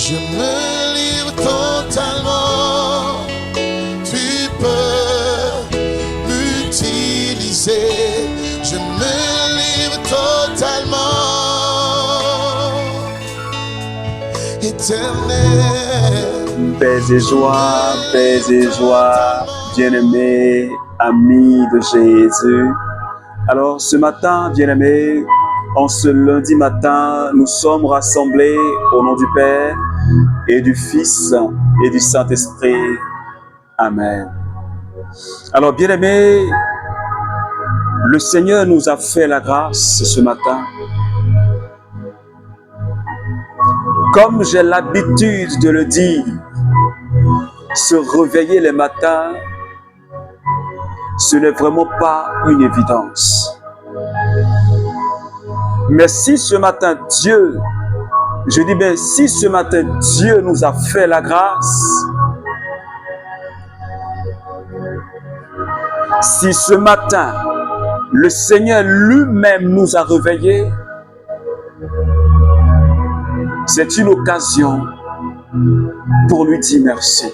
Je me livre totalement. Tu peux m'utiliser. Je me livre totalement. Éternel. Paix et joie, bien-aimés, amis de Jésus. Alors ce matin, bien-aimés, en ce lundi matin, nous sommes rassemblés au nom du Père et du Fils et du Saint-Esprit. Amen. Alors bien-aimés, le Seigneur nous a fait la grâce ce matin. Comme j'ai l'habitude de le dire, se réveiller les matins, ce n'est vraiment pas une évidence. Mais si ce matin Dieu, je dis bien si ce matin Dieu nous a fait la grâce, si ce matin le Seigneur lui-même nous a réveillés, c'est une occasion pour lui dire merci.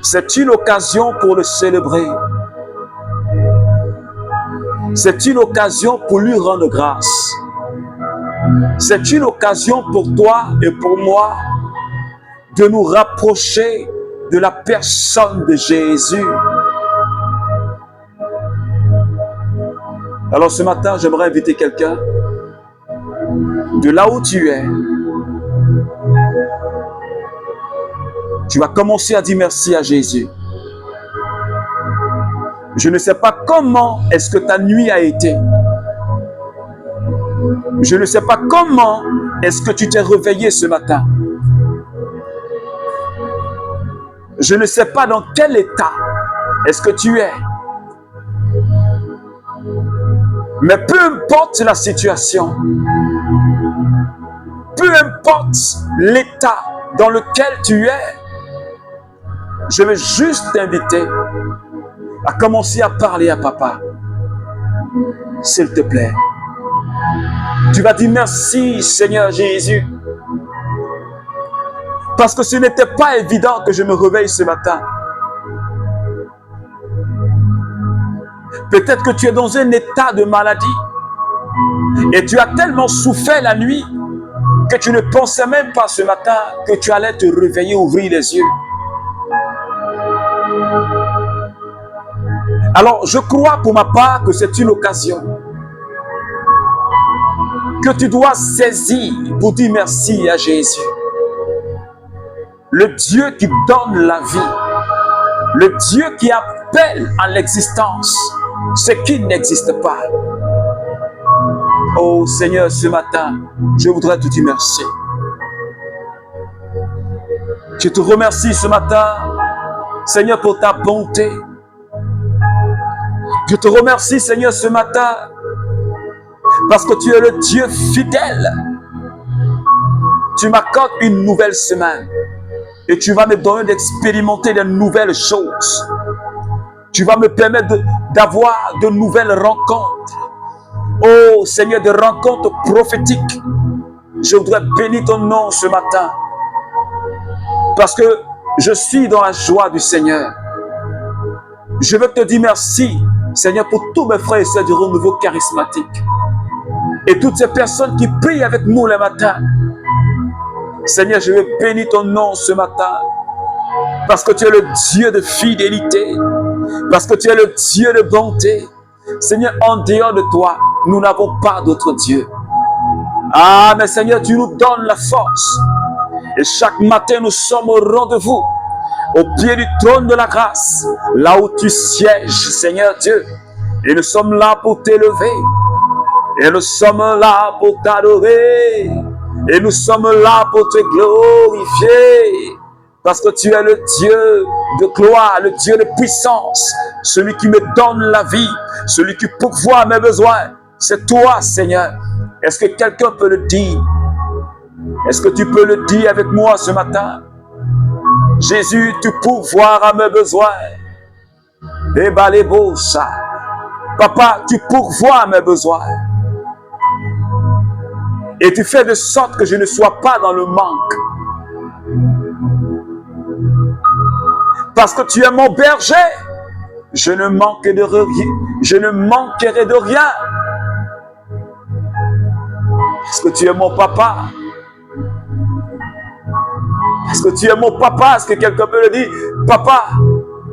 C'est une occasion pour le célébrer. C'est une occasion pour lui rendre grâce. C'est une occasion pour toi et pour moi de nous rapprocher de la personne de Jésus. Alors ce matin, j'aimerais inviter quelqu'un de là où tu es. Tu vas commencer à dire merci à Jésus. Je ne sais pas comment est-ce que ta nuit a été. Je ne sais pas comment est-ce que tu t'es réveillé ce matin. Je ne sais pas dans quel état est-ce que tu es. Mais peu importe la situation, peu importe l'état dans lequel tu es, je vais juste t'inviter à commencer à parler à papa. S'il te plaît. Tu vas dire merci Seigneur Jésus. Parce que ce n'était pas évident que je me réveille ce matin. Peut-être que tu es dans un état de maladie et tu as tellement souffert la nuit que tu ne pensais même pas ce matin que tu allais te réveiller, ouvrir les yeux. Alors, je crois pour ma part que c'est une occasion que tu dois saisir pour dire merci à Jésus. Le Dieu qui donne la vie, le Dieu qui appelle à l'existence ce qui n'existe pas. Oh Seigneur, ce matin, je voudrais te dire merci. Je te remercie ce matin, Seigneur, pour ta bonté. Je te remercie, Seigneur, ce matin, parce que tu es le Dieu fidèle. Tu m'accordes une nouvelle semaine et tu vas me donner d'expérimenter de nouvelles choses. Tu vas me permettre d'avoir de nouvelles rencontres. Oh Seigneur, des rencontres prophétiques. Je voudrais bénir ton nom ce matin parce que je suis dans la joie du Seigneur. Je veux te dire merci, Seigneur, pour tous mes frères et sœurs du renouveau charismatique et toutes ces personnes qui prient avec nous le matin. Seigneur, je veux bénir ton nom ce matin parce que tu es le Dieu de fidélité, parce que tu es le Dieu de bonté. Seigneur, en dehors de toi, nous n'avons pas d'autre Dieu. Ah, mais Seigneur, tu nous donnes la force. Et chaque matin, nous sommes au rendez-vous, au pied du trône de la grâce, là où tu sièges, Seigneur Dieu. Et nous sommes là pour t'élever. Et nous sommes là pour t'adorer. Et nous sommes là pour te glorifier. Parce que tu es le Dieu de gloire, le Dieu de puissance, celui qui me donne la vie, celui qui pourvoit mes besoins. C'est toi, Seigneur. Est-ce que quelqu'un peut le dire? Est-ce que tu peux le dire avec moi ce matin? Jésus, tu pourvoiras à mes besoins. Et Papa, tu pourvois à mes besoins. Et tu fais de sorte que je ne sois pas dans le manque. Parce que tu es mon berger, je ne manquerai de rien. Je ne manquerai de rien. Parce que tu es mon papa. Parce que tu es mon papa. Est-ce que quelqu'un peut le dire? Papa,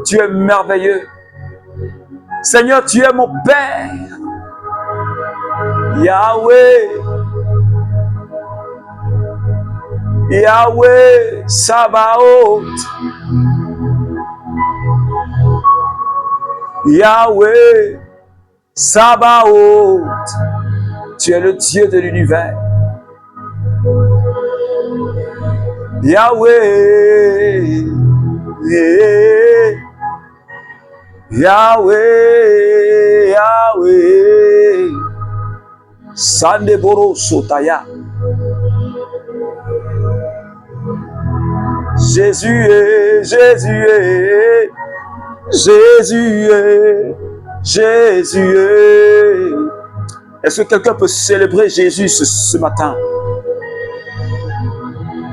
tu es merveilleux. Seigneur, tu es mon Père. Yahweh. Yahweh Sabaoth. Yahweh Sabaoth. Tu es le Dieu de l'univers. Yahweh. Yahweh. Yahweh. Sandeboro Sotaya. Jésus est, Jésus est, Jésus est, Jésus est. Est-ce que quelqu'un peut célébrer Jésus ce matin?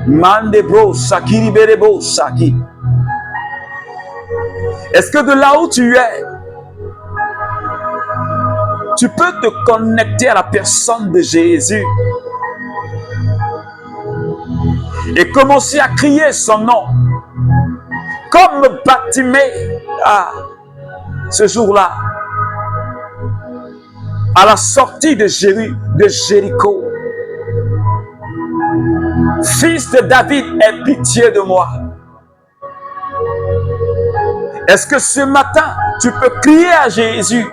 Mandebro Saki Berebo Saki. Est-ce que de là où tu es, tu peux te connecter à la personne de Jésus et commencer à crier son nom comme Bartimée ce jour-là à la sortie de Jéricho. Fils de David, aie pitié de moi. Est-ce que ce matin tu peux crier à Jésus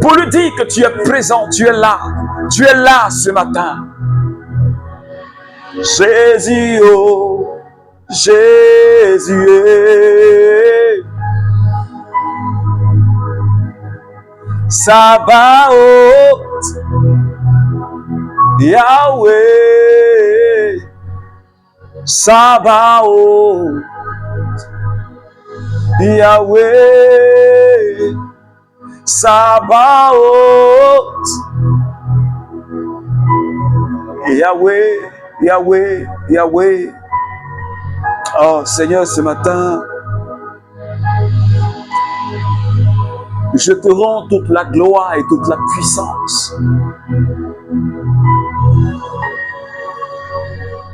pour lui dire que tu es présent, tu es là ce matin? Jésus, oh, Jésus est Sabaoth, Yahweh Sabaoth, Yahweh Sabaoth, Yahweh, Yahweh, Yahweh. Oh Seigneur, ce matin, je te rends toute la gloire et toute la puissance.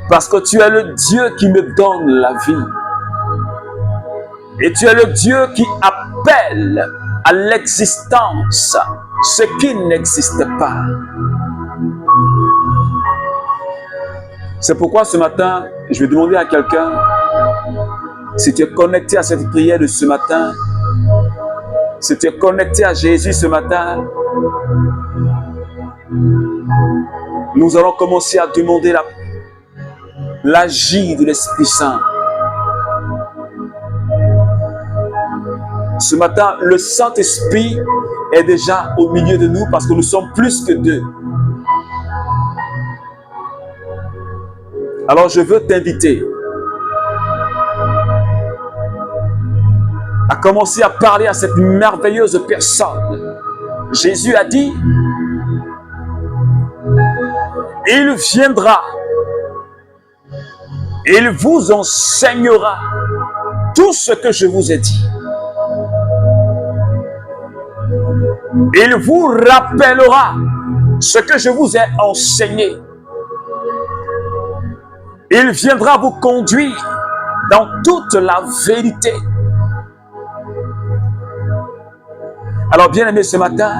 Parce que tu es le Dieu qui me donne la vie. Et tu es le Dieu qui appelle à l'existence ce qui n'existe pas. C'est pourquoi ce matin, je vais demander à quelqu'un, si tu es connecté à cette prière de ce matin, si tu es connecté à Jésus ce matin, nous allons commencer à demander l'agir de l'Esprit Saint. Ce matin, le Saint-Esprit est déjà au milieu de nous parce que nous sommes plus que deux. Alors je veux t'inviter à commencer à parler à cette merveilleuse personne. Jésus a dit, il viendra, il vous enseignera tout ce que je vous ai dit. Il vous rappellera ce que je vous ai enseigné. Il viendra vous conduire dans toute la vérité. Alors, bien-aimé, ce matin,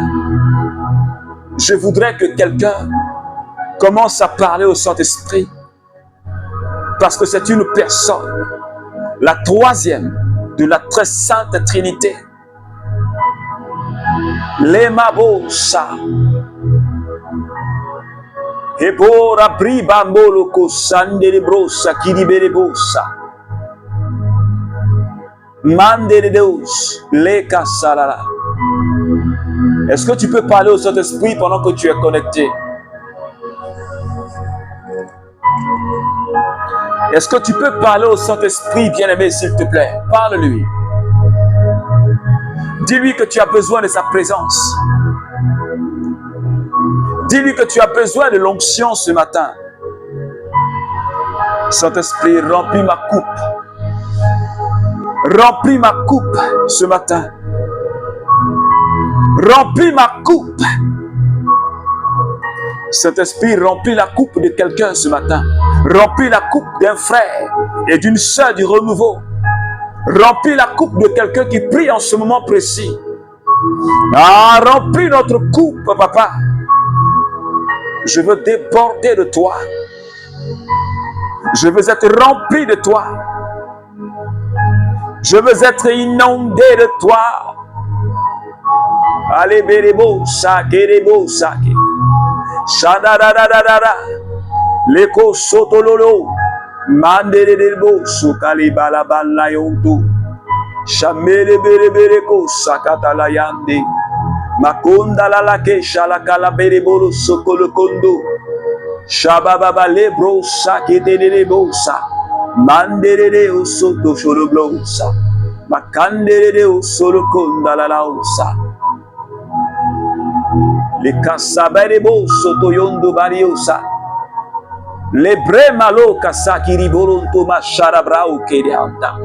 je voudrais que quelqu'un commence à parler au Saint-Esprit, parce que c'est une personne, la troisième de la très sainte Trinité. Lemabosa. Ebora briba moloko sandelebrosa kiriberebosa. Manderedeus leka salala. Est-ce que tu peux parler au Saint-Esprit pendant que tu es connecté? Est-ce que tu peux parler au Saint-Esprit, bien-aimé, s'il te plaît? Parle-lui. Dis-lui que tu as besoin de sa présence. Dis-lui que tu as besoin de l'onction ce matin. Saint-Esprit, remplis ma coupe. Remplis ma coupe ce matin. Remplis ma coupe. Saint-Esprit, remplis la coupe de quelqu'un ce matin. Remplis la coupe d'un frère et d'une sœur du renouveau. Remplis la coupe de quelqu'un qui prie en ce moment précis. Ah, remplis notre coupe, papa. Je veux déborder de toi. Je veux être rempli de toi. Je veux être inondé de toi. Allez, berebo, sakerebo, sake. Shadadadadada. Leko sotololo. Manderebo, sukali balabala yonto. Shamere berebereko, sakatala yande. Makonda la lake, shalakala berebolo, sokolo kondo. Shababa lebro, saketelebo, sa. Mandere o soto sholoblosa. Makandere o solo konda la lausa. Le kasaberebo soto yondo bariosa. Le brema lo kasakiri boronto masharabrao kerianta.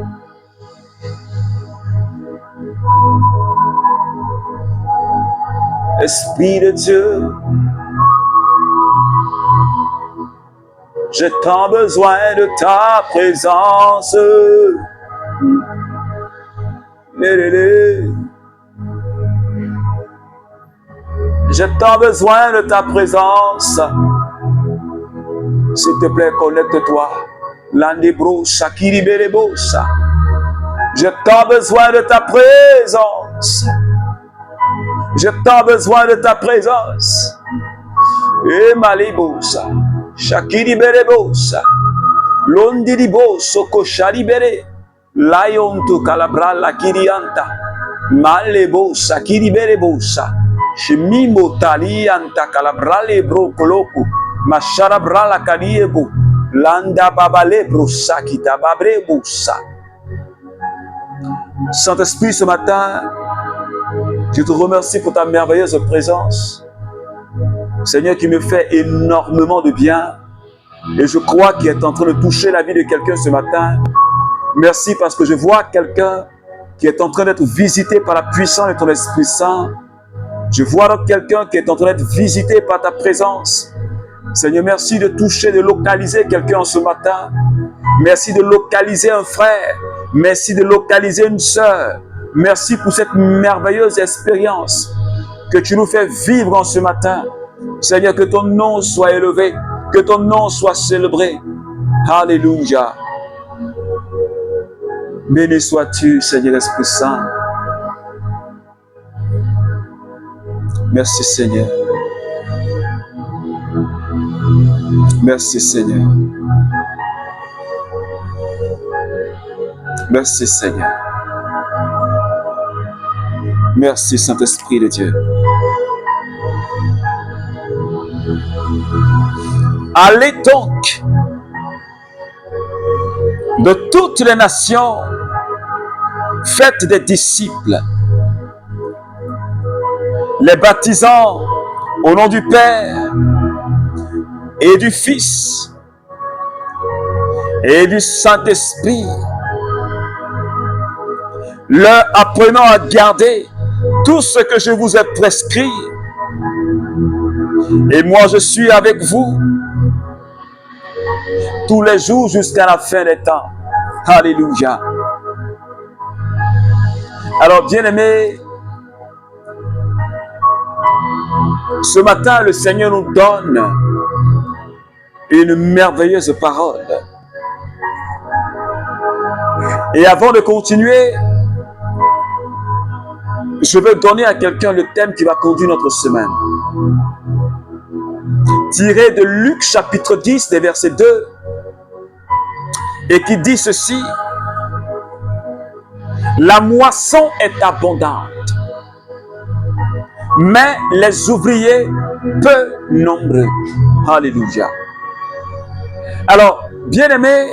Esprit de Dieu, j'ai tant besoin de ta présence. J'ai tant besoin de ta présence. S'il te plaît, connecte-toi. Landebro, Shakiri Berebosa. J'ai tant besoin de ta présence. J'ai tant besoin de ta présence. Et Malibosa. Shakiri Berebosa. Londiribo, Soko Sharibere. Lion to Calabra la Kirianta. Malebo, Shakiri Berebosa. Shimimo Talianta Calabra lebro Coloco. Masharabra la Kariebo. Landa Babalebro Sakita Babrebosa. Saint-Esprit, ce matin, je te remercie pour ta merveilleuse présence. Seigneur, qui me fait énormément de bien. Et je crois qu'il est en train de toucher la vie de quelqu'un ce matin. Merci parce que je vois quelqu'un qui est en train d'être visité par la puissance de ton Esprit Saint. Je vois quelqu'un qui est en train d'être visité par ta présence. Seigneur, merci de toucher, de localiser quelqu'un ce matin. Merci de localiser un frère. Merci de localiser une sœur. Merci pour cette merveilleuse expérience que tu nous fais vivre en ce matin. Seigneur, que ton nom soit élevé, que ton nom soit célébré. Alléluia. Béni sois-tu, Seigneur Esprit Saint. Merci, Seigneur. Merci, Seigneur. Merci, Seigneur. Merci, Saint-Esprit de Dieu. Allez donc de toutes les nations, faites des disciples, les baptisant au nom du Père et du Fils et du Saint-Esprit, leur apprenant à garder tout ce que je vous ai prescrit. Et moi, je suis avec vous tous les jours jusqu'à la fin des temps. Alléluia. Alors, bien-aimés, ce matin, le Seigneur nous donne une merveilleuse parole. Et avant de continuer, je veux donner à quelqu'un le thème qui va conduire notre semaine. Tiré de Luc chapitre 10, des versets 2, et qui dit ceci: la moisson est abondante, mais les ouvriers peu nombreux. Alléluia. Alors, bien-aimés,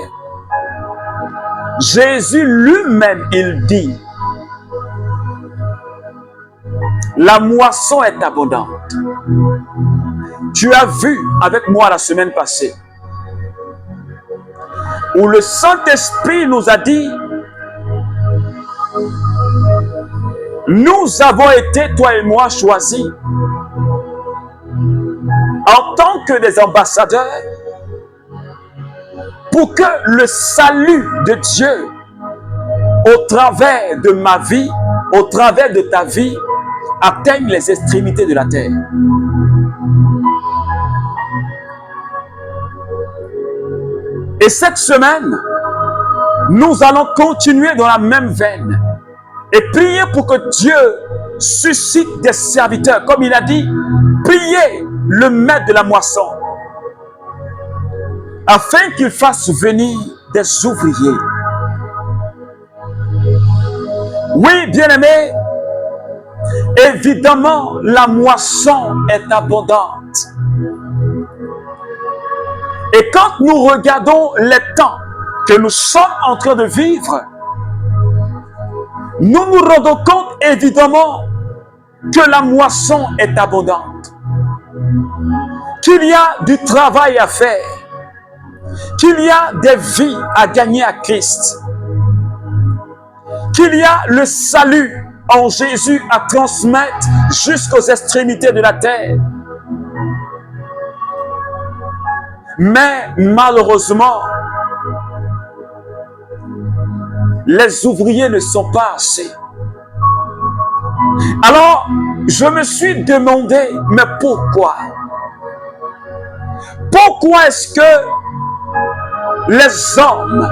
Jésus lui-même, il dit La moisson est abondante. Tu as vu avec moi la semaine passée où le Saint-Esprit nous a dit, nous avons été, toi et moi, choisis en tant que des ambassadeurs pour que le salut de Dieu au travers de ma vie, au travers de ta vie, atteigne les extrémités de la terre. Et cette semaine, nous allons continuer dans la même veine et prier pour que Dieu suscite des serviteurs. Comme il a dit, priez le maître de la moisson afin qu'il fasse venir des ouvriers. Oui, bien-aimés, évidemment, la moisson est abondante. Et quand nous regardons les temps que nous sommes en train de vivre, nous nous rendons compte évidemment que la moisson est abondante, qu'il y a du travail à faire, qu'il y a des vies à gagner à Christ, qu'il y a le salut en Jésus à transmettre jusqu'aux extrémités de la terre. Mais malheureusement, les ouvriers ne sont pas assez. Alors, je me suis demandé, mais pourquoi? Pourquoi est-ce que les hommes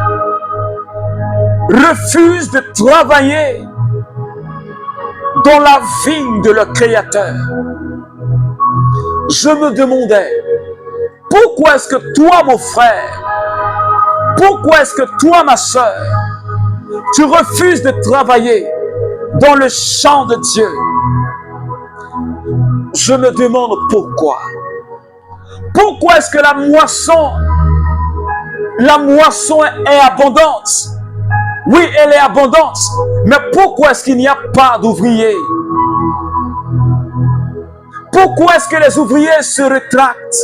refusent de travailler dans la vigne de leur Créateur? Je me demandais, pourquoi est-ce que toi, mon frère, pourquoi est-ce que toi, ma soeur, tu refuses de travailler dans le champ de Dieu? Je me demande pourquoi. Pourquoi est-ce que la moisson est abondante? Oui, elle est abondante, mais pourquoi est-ce qu'il n'y a pas d'ouvriers? Pourquoi est-ce que les ouvriers se rétractent?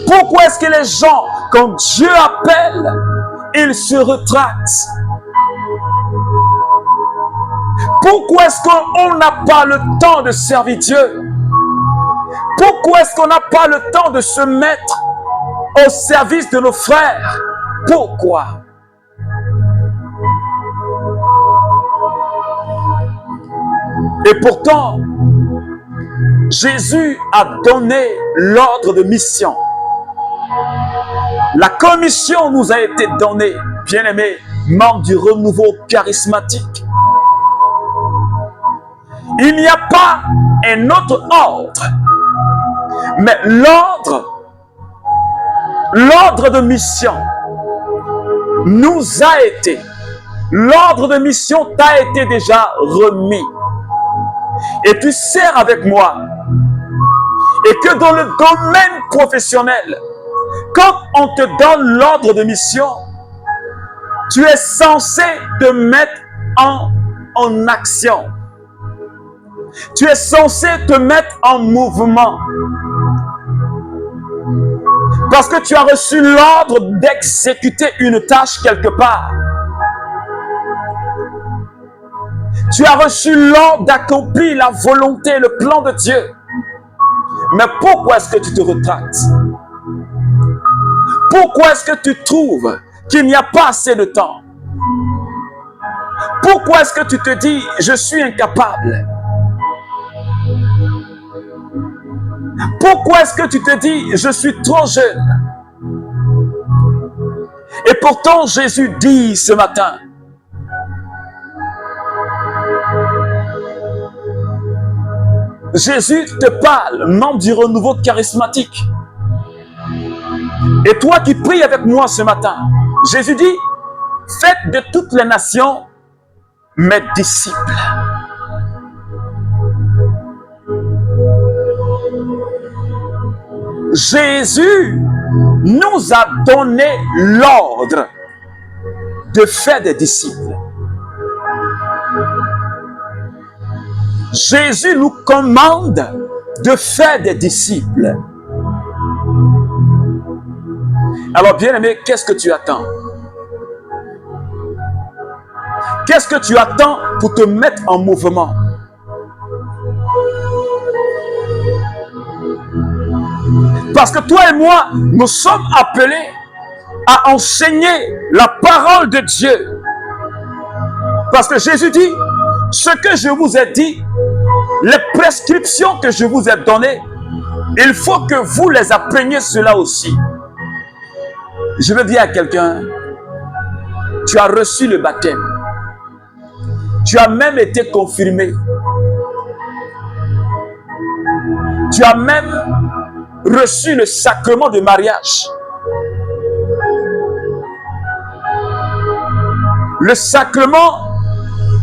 Pourquoi est-ce que les gens, quand Dieu appelle, ils se rétractent? Pourquoi est-ce qu'on n'a pas le temps de servir Dieu? Pourquoi est-ce qu'on n'a pas le temps de se mettre au service de nos frères? Pourquoi? Et pourtant, Jésus a donné l'ordre de mission. La commission nous a été donnée, bien-aimés, membres du renouveau charismatique. Il n'y a pas un autre ordre, mais l'ordre de mission nous a été, l'ordre de mission t'a été déjà remis. Et tu sers avec moi. Et que dans le domaine professionnel, quand on te donne l'ordre de mission, tu es censé te mettre en action. Tu es censé te mettre en mouvement. Parce que tu as reçu l'ordre d'exécuter une tâche quelque part. Tu as reçu l'ordre d'accomplir la volonté, le plan de Dieu. Mais pourquoi est-ce que tu te retractes? Pourquoi est-ce que tu trouves qu'il n'y a pas assez de temps? Pourquoi est-ce que tu te dis, je suis incapable? Pourquoi est-ce que tu te dis, je suis trop jeune? Et pourtant, Jésus dit ce matin, Jésus te parle, membre du renouveau charismatique. Et toi qui pries avec moi ce matin, Jésus dit, faites de toutes les nations mes disciples. Jésus nous a donné l'ordre de faire des disciples. Jésus nous commande de faire des disciples. Alors, bien-aimé, qu'est-ce que tu attends? Qu'est-ce que tu attends pour te mettre en mouvement? Parce que toi et moi, nous sommes appelés à enseigner la parole de Dieu. Parce que Jésus dit, ce que je vous ai dit, les prescriptions que je vous ai données, il faut que vous les appreniez cela aussi. Je veux dire à quelqu'un, tu as reçu le baptême. Tu as même été confirmé. Tu as même reçu le sacrement de mariage. Le sacrement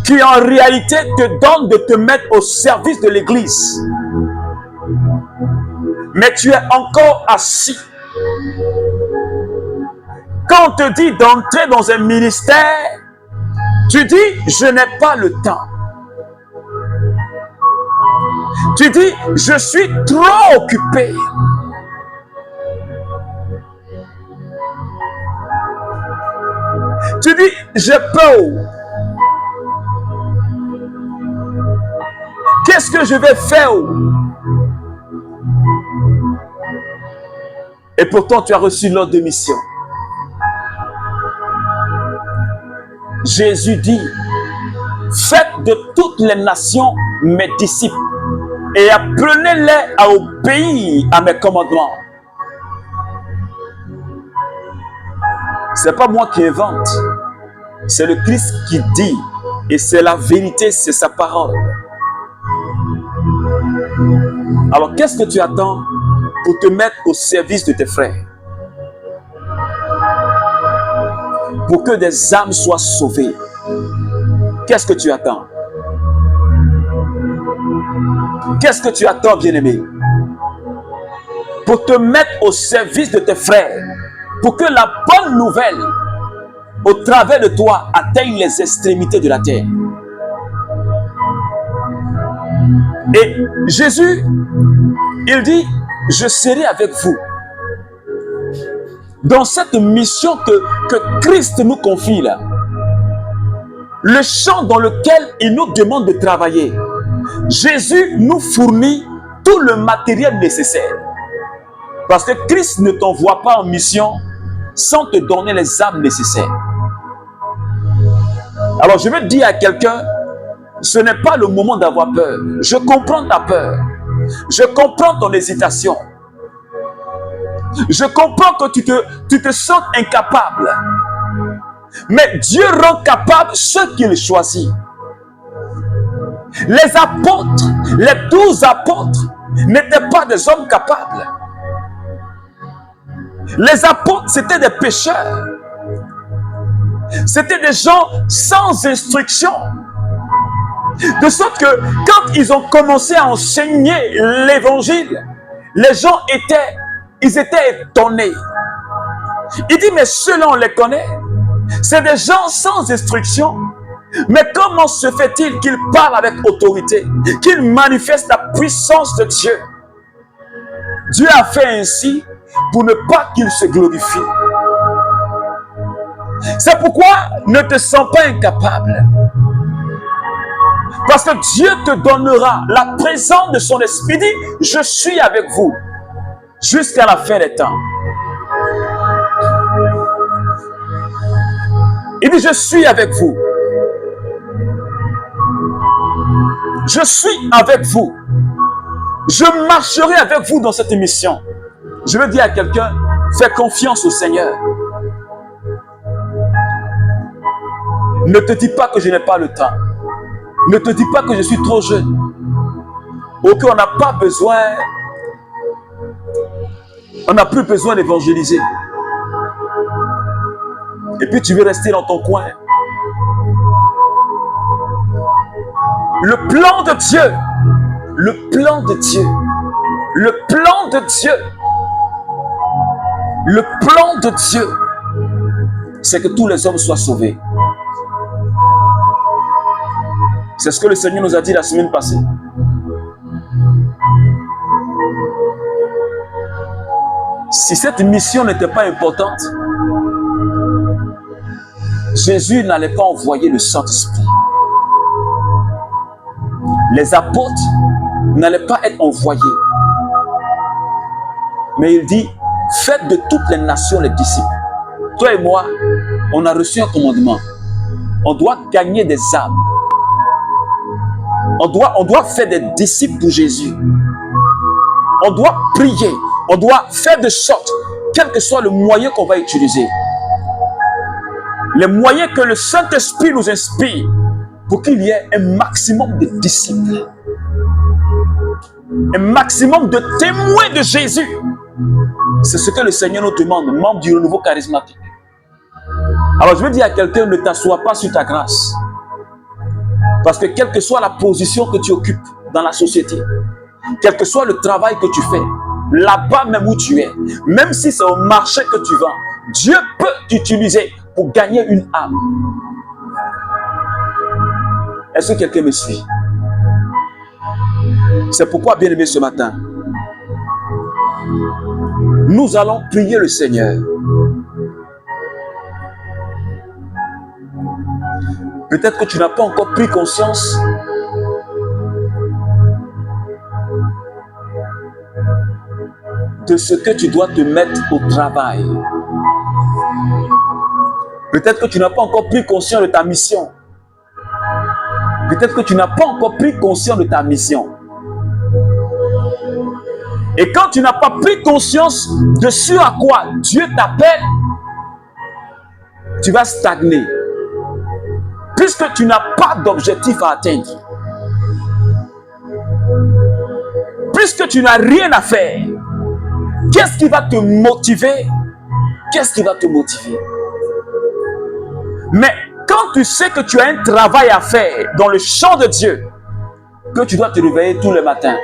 qui en réalité te donne de te mettre au service de l'Église. Mais tu es encore assis. Quand on te dit d'entrer dans un ministère, tu dis, je n'ai pas le temps. Tu dis, je suis trop occupé. Tu dis, j'ai peur. Qu'est-ce que je vais faire? Et pourtant, tu as reçu l'ordre de mission. Jésus dit, faites de toutes les nations mes disciples et apprenez-les à obéir à mes commandements. Ce n'est pas moi qui invente, c'est le Christ qui dit, et c'est la vérité, c'est sa parole. Alors, qu'est-ce que tu attends pour te mettre au service de tes frères? Pour que des âmes soient sauvées. Qu'est-ce que tu attends? Qu'est-ce que tu attends, bien-aimé? Pour te mettre au service de tes frères. Pour que la bonne nouvelle, au travers de toi, atteigne les extrémités de la terre. Et Jésus, il dit, je serai avec vous. Dans cette mission que Christ nous confie là, le champ dans lequel il nous demande de travailler, Jésus nous fournit tout le matériel nécessaire. Parce que Christ ne t'envoie pas en mission sans te donner les âmes nécessaires. Alors je veux dire à quelqu'un, ce n'est pas le moment d'avoir peur. Je comprends ta peur. Je comprends ton hésitation. Je comprends que tu te sens incapable. Mais Dieu rend capable ceux qu'il choisit. Les apôtres, les 12 apôtres, n'étaient pas des hommes capables. Les apôtres, c'était des pécheurs. C'était des gens sans instruction. De sorte que quand ils ont commencé à enseigner l'évangile, les gens étaient étonnés. Il dit, mais ceux-là, on les connaît. C'est des gens sans instruction. Mais comment se fait-il qu'ils parlent avec autorité, qu'ils manifestent la puissance de Dieu? Dieu a fait ainsi pour ne pas qu'il se glorifie. C'est pourquoi ne te sens pas incapable. Parce que Dieu te donnera la présence de son esprit. Il dit, je suis avec vous jusqu'à la fin des temps. Il dit, je suis avec vous. Je suis avec vous. Je marcherai avec vous dans cette mission. Je veux dire à quelqu'un, fais confiance au Seigneur. Ne te dis pas que je n'ai pas le temps. Ne te dis pas que je suis trop jeune. Ou qu'on n'a pas besoin, on n'a plus besoin d'évangéliser. Et puis tu veux rester dans ton coin. Le plan de Dieu, le plan de Dieu, le plan de Dieu, le plan de Dieu, c'est que tous les hommes soient sauvés. C'est ce que le Seigneur nous a dit la semaine passée. Si cette mission n'était pas importante, Jésus n'allait pas envoyer le Saint-Esprit. Les apôtres n'allaient pas être envoyés. Mais il dit, faites de toutes les nations les disciples. Toi et moi, on a reçu un commandement. On doit gagner des âmes. On doit faire des disciples pour Jésus. On doit prier. On doit faire de sorte, quel que soit le moyen qu'on va utiliser, les moyens que le Saint-Esprit nous inspire pour qu'il y ait un maximum de disciples, un maximum de témoins de Jésus. C'est ce que le Seigneur nous demande, membre du renouveau charismatique. Alors je veux dire à quelqu'un, ne t'assois pas sur ta grâce. Parce que quelle que soit la position que tu occupes dans la société, quel que soit le travail que tu fais, là-bas même où tu es, même si c'est au marché que tu vends, Dieu peut t'utiliser pour gagner une âme. Est-ce que quelqu'un me suit? C'est pourquoi, bien aimé, ce matin, nous allons prier le Seigneur. Peut-être que tu n'as pas encore pris conscience de ce que tu dois te mettre au travail. Peut-être que tu n'as pas encore pris conscience de ta mission. Peut-être que tu n'as pas encore pris conscience de ta mission. Et quand tu n'as pas pris conscience de ce à quoi Dieu t'appelle, tu vas stagner. Puisque tu n'as pas d'objectif à atteindre. Puisque tu n'as rien à faire, qu'est-ce qui va te motiver? Qu'est-ce qui va te motiver? Mais quand tu sais que tu as un travail à faire dans le champ de Dieu, que tu dois te réveiller tous les matins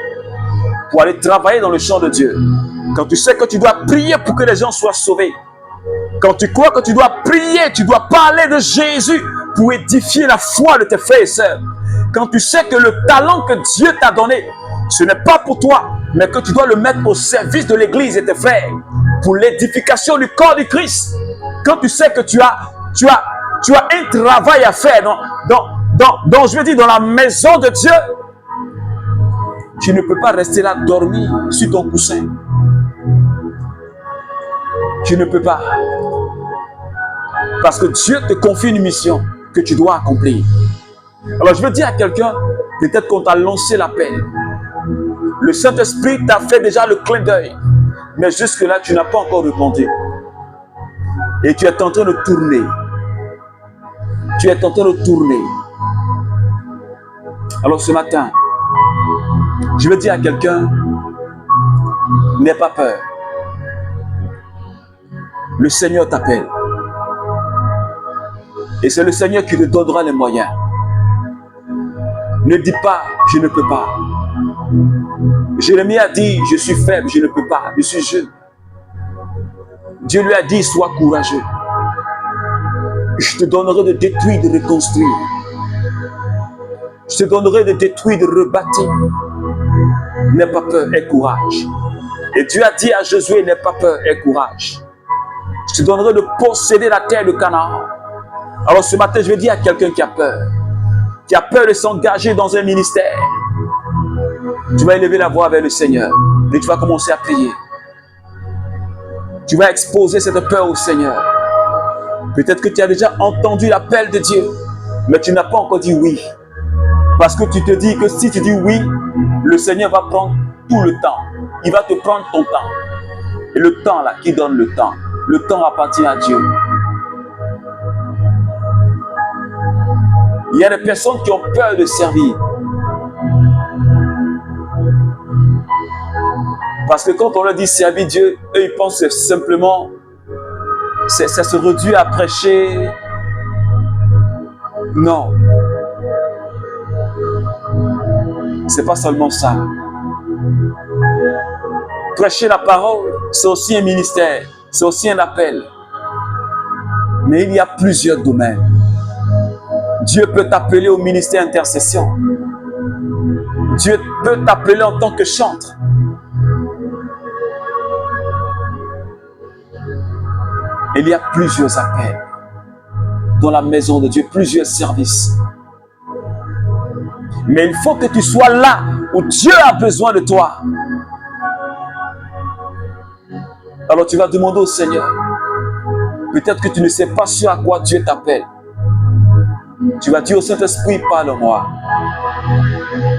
pour aller travailler dans le champ de Dieu, quand tu sais que tu dois prier pour que les gens soient sauvés, quand tu crois que tu dois prier, tu dois parler de Jésus pour édifier la foi de tes frères et sœurs, quand tu sais que le talent que Dieu t'a donné, ce n'est pas pour toi, mais que tu dois le mettre au service de l'Église et tes frères, pour l'édification du corps du Christ, quand tu sais que tu as un travail à faire je veux dire, dans la maison de Dieu, tu ne peux pas rester là dormir sur ton coussin. Tu ne peux pas. Parce que Dieu te confie une mission que tu dois accomplir. Alors je veux dire à quelqu'un, peut-être qu'on t'a lancé l'appel. Le Saint-Esprit t'a fait déjà le clin d'œil. Mais jusque-là, tu n'as pas encore répondu. Et tu es en train de tourner. Tu es en train de tourner. Alors ce matin, je veux dire à quelqu'un, n'aie pas peur. Le Seigneur t'appelle. Et c'est le Seigneur qui te donnera les moyens. Ne dis pas, je ne peux pas. Jérémie a dit, je suis faible, je ne peux pas, je suis jeune. Dieu lui a dit, sois courageux. Je te donnerai de détruire, de reconstruire. Je te donnerai de détruire, de rebâtir. N'aie pas peur, aie courage. Et Dieu a dit à Josué, n'aie pas peur, aie courage. Je te donnerai de posséder la terre de Canaan. Alors ce matin, je vais dire à quelqu'un qui a peur de s'engager dans un ministère. Tu vas élever la voix vers le Seigneur et tu vas commencer à prier. Tu vas exposer cette peur au Seigneur. Peut-être que tu as déjà entendu l'appel de Dieu, mais tu n'as pas encore dit oui. Parce que tu te dis que si tu dis oui, le Seigneur va prendre tout le temps. Il va te prendre ton temps. Et le temps là, qui donne le temps appartient à Dieu. Il y a des personnes qui ont peur de servir. Parce que quand on leur dit servir Dieu, eux ils pensent que simplement, ça se réduit à prêcher. Non. C'est pas seulement ça. Prêcher la parole, c'est aussi un ministère, c'est aussi un appel. Mais il y a plusieurs domaines. Dieu peut t'appeler au ministère intercession. Dieu peut t'appeler en tant que chantre. Il y a plusieurs appels dans la maison de Dieu, plusieurs services. Mais il faut que tu sois là où Dieu a besoin de toi. Alors tu vas demander au Seigneur. Peut-être que tu ne sais pas sur à quoi Dieu t'appelle. Tu vas dire au Saint-Esprit, parle-moi.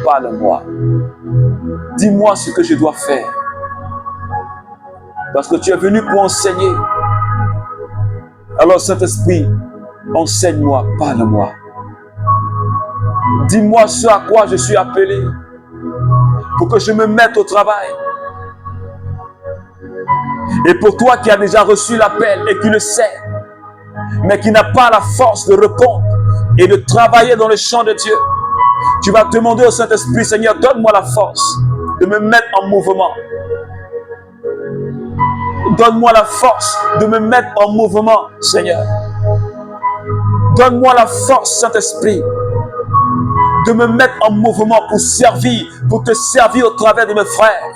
Parle-moi. Dis-moi ce que je dois faire. Parce que tu es venu pour enseigner. Alors Saint-Esprit, enseigne-moi, parle-moi. Dis-moi ce à quoi je suis appelé pour que je me mette au travail. Et pour toi qui as déjà reçu l'appel et qui le sait, mais qui n'a pas la force de répondre et de travailler dans le champ de Dieu, tu vas demander au Saint-Esprit, Seigneur, donne-moi la force de me mettre en mouvement. Donne-moi la force de me mettre en mouvement, Seigneur. Donne-moi la force, Saint-Esprit, de me mettre en mouvement pour servir, pour te servir au travers de mes frères.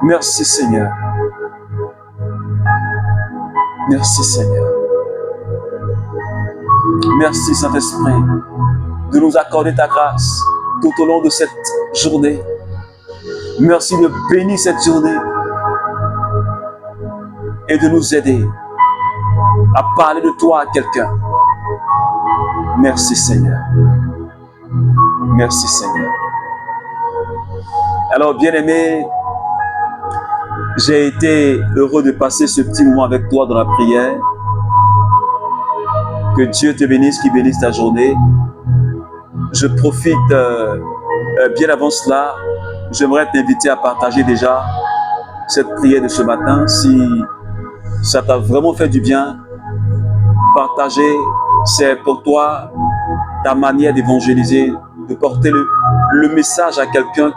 Merci, Seigneur. Merci, Seigneur. Merci, Saint-Esprit, de nous accorder ta grâce tout au long de cette journée. Merci de bénir cette journée et de nous aider à parler de toi à quelqu'un. Merci, Seigneur. Merci, Seigneur. Alors, bien-aimé, j'ai été heureux de passer ce petit moment avec toi dans la prière. Que Dieu te bénisse, qu'il bénisse ta journée. Je profite bien avant cela. J'aimerais t'inviter à partager déjà cette prière de ce matin. Si ça t'a vraiment fait du bien, partager, c'est pour toi ta manière d'évangéliser, de porter le message à quelqu'un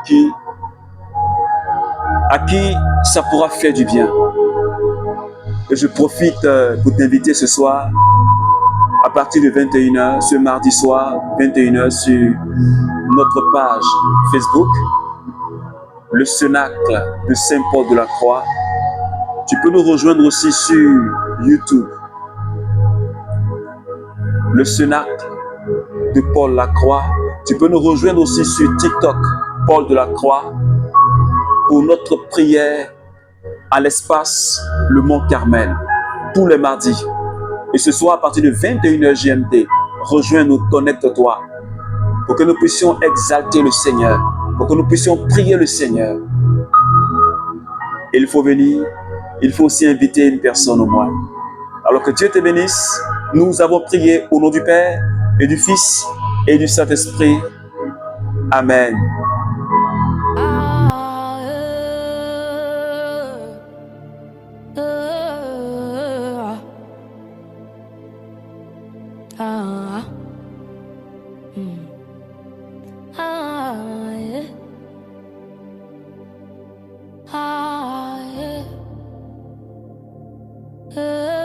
à qui ça pourra faire du bien. Et je profite pour t'inviter ce soir, à partir de 21h, ce mardi soir, 21h, sur notre page Facebook, le Cénacle de Saint-Paul de la Croix. Tu peux nous rejoindre aussi sur YouTube, le Cénacle de Paul Lacroix. Tu peux nous rejoindre aussi sur TikTok, Paul de la Croix, pour notre prière à l'espace Le Mont Carmel, tous les mardis. Et ce soir, à partir de 21h GMT, rejoins-nous, connecte-toi, pour que nous puissions exalter le Seigneur, pour que nous puissions prier le Seigneur. Et il faut venir, il faut aussi inviter une personne au moins. Alors que Dieu te bénisse, nous avons prié au nom du Père et du Fils et du Saint-Esprit. Amen. yeah.